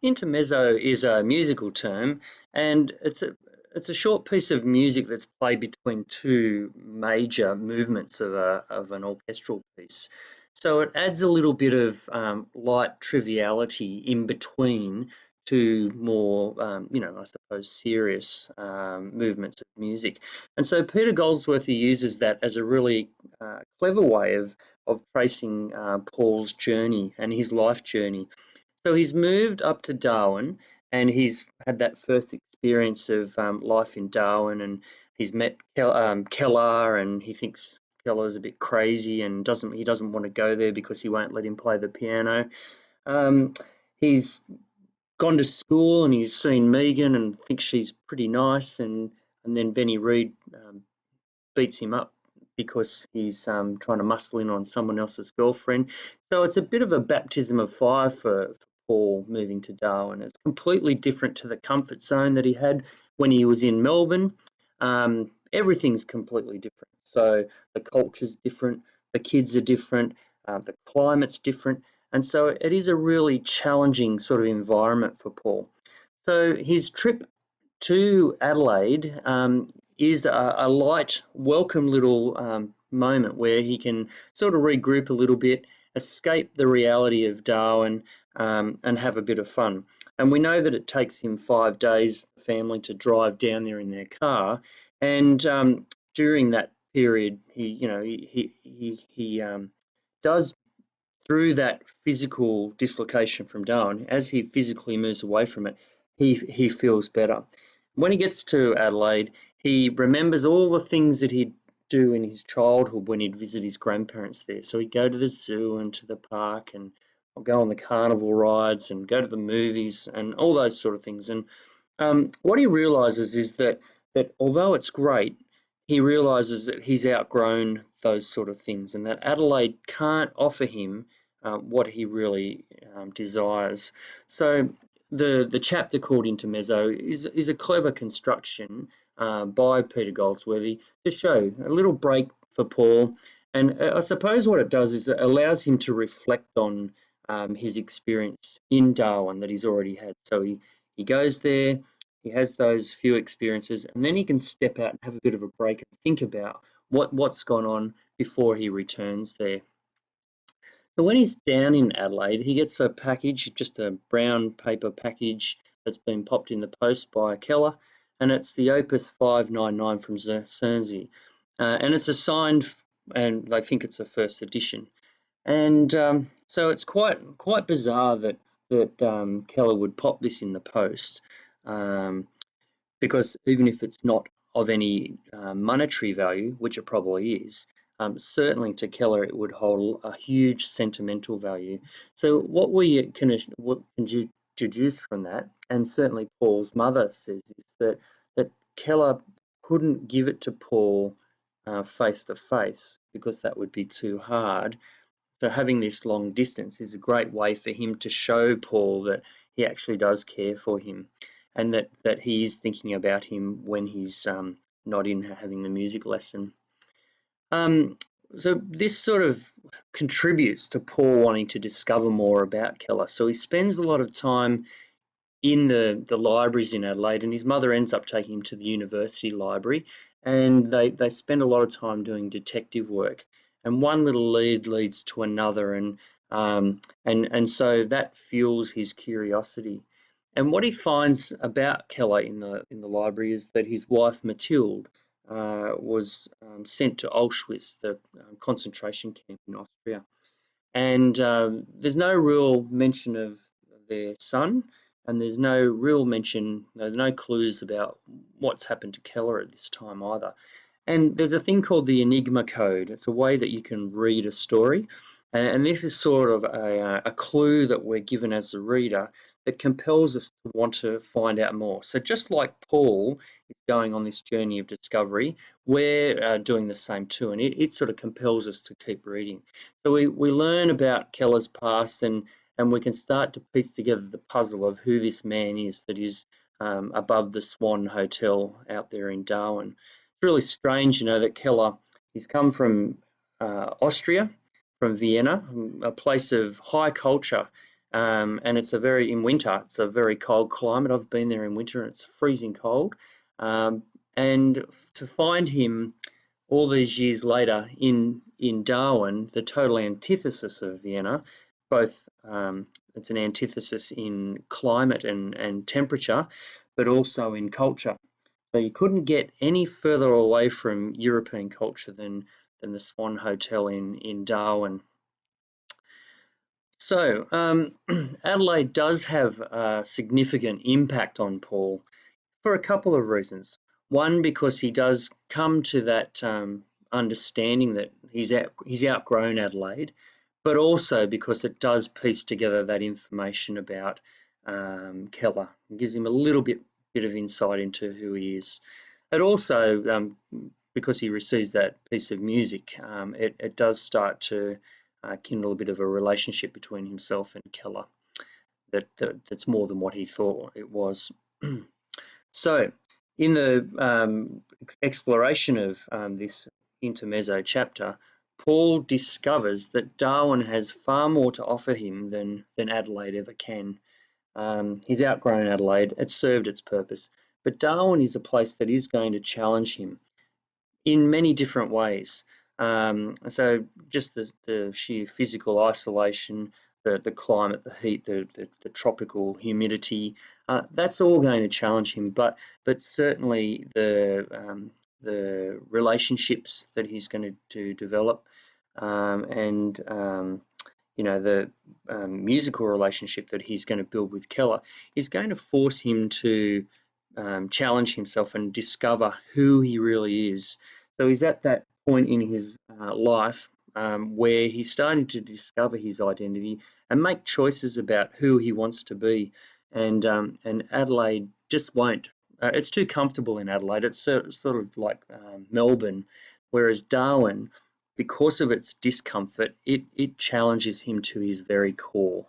Intermezzo is a musical term, and it's a short piece of music that's played between two major movements of an orchestral piece. So it adds a little bit of light triviality in between two more, I suppose, serious movements of music. And so Peter Goldsworthy uses that as a really clever way of tracing Paul's journey and his life journey. So he's moved up to Darwin, and he's had that first experience of life in Darwin, and he's met Keller, and he thinks Keller's a bit crazy and he doesn't want to go there because he won't let him play the piano. Um, he's gone to school and he's seen Megan and thinks she's pretty nice, and then Benny Reed beats him up because he's trying to muscle in on someone else's girlfriend. So it's a bit of a baptism of fire for Paul moving to Darwin. It's completely different to the comfort zone that he had when he was in Melbourne. Everything's completely different. So the culture's different, the kids are different, the climate's different. And so it is a really challenging sort of environment for Paul. So his trip to Adelaide is a light, welcome little moment where he can sort of regroup a little bit, escape the reality of Darwin, and have a bit of fun. And we know that it takes him 5 days, the family, to drive down there in their car. And during that period, he does, through that physical dislocation from Darwin, as he physically moves away from it, he feels better. When he gets to Adelaide, he remembers all the things that he'd do in his childhood when he'd visit his grandparents there. So he'd go to the zoo and to the park and go on the carnival rides and go to the movies and all those sort of things. And what he realises is that although it's great, he realises that he's outgrown those sort of things and that Adelaide can't offer him what he really desires. So the chapter called Intermezzo is a clever construction by Peter Goldsworthy to show a little break for Paul. And I suppose what it does is it allows him to reflect on his experience in Darwin that he's already had. So he goes there, he has those few experiences, and then he can step out and have a bit of a break and think about what's gone on before he returns there. So when he's down in Adelaide, he gets a package, just a brown paper package that's been popped in the post by Keller, and it's the Opus 599 from Guernsey. And it's assigned, and they think it's a first edition. And so it's quite bizarre that Keller would pop this in the post, um, because even if it's not of any monetary value, which it probably is, certainly to Keller it would hold a huge sentimental value. So what can deduce from that, and certainly Paul's mother says, is that Keller couldn't give it to Paul face to face because that would be too hard. So having this long distance is a great way for him to show Paul that he actually does care for him, and that he is thinking about him when he's not in having the music lesson. Um, so this sort of contributes to Paul wanting to discover more about Keller. So he spends a lot of time in the libraries in Adelaide, and his mother ends up taking him to the university library, and they spend a lot of time doing detective work, and one little lead leads to another, and so that fuels his curiosity. And what he finds about Keller in the library is that his wife Mathilde was sent to Auschwitz, the concentration camp in Austria, and there's no real mention of their son, and there's no real mention, no clues about what's happened to Keller at this time either. And there's a thing called the Enigma Code. It's a way that you can read a story, and this is sort of a clue that we're given as the reader that compels us to want to find out more. So just like Paul is going on this journey of discovery, we're doing the same too, and it sort of compels us to keep reading. So we learn about Keller's past, and we can start to piece together the puzzle of who this man is that is above the Swan Hotel out there in Darwin. It's really strange, that Keller, he's come from Austria, from Vienna, a place of high culture, and in winter, it's a very cold climate. I've been there in winter and it's freezing cold. Um, and to find him all these years later in Darwin, the total antithesis of Vienna, both it's an antithesis in climate and temperature, but also in culture. So you couldn't get any further away from European culture than the Swan Hotel in Darwin. So Adelaide does have a significant impact on Paul for a couple of reasons. One, because he does come to that understanding that he's outgrown Adelaide, but also because it does piece together that information about Keller. It gives him a little bit of insight into who he is. It also, because he receives that piece of music, it does start to kindle a bit of a relationship between himself and Keller that's more than what he thought it was. So, in the exploration of this intermezzo chapter, Paul discovers that Darwin has far more to offer him than Adelaide ever can. He's outgrown Adelaide, it's served its purpose, but Darwin is a place that is going to challenge him in many different ways. So just the sheer physical isolation, the climate, the heat, the tropical humidity, that's all going to challenge him. But certainly the relationships that he's going to develop, and the musical relationship that he's going to build with Keller is going to force him to challenge himself and discover who he really is. So he's at that point in his life where he's starting to discover his identity and make choices about who he wants to be. And Adelaide just won't. It's too comfortable in Adelaide. It's sort of like Melbourne, whereas Darwin, because of its discomfort, it challenges him to his very core.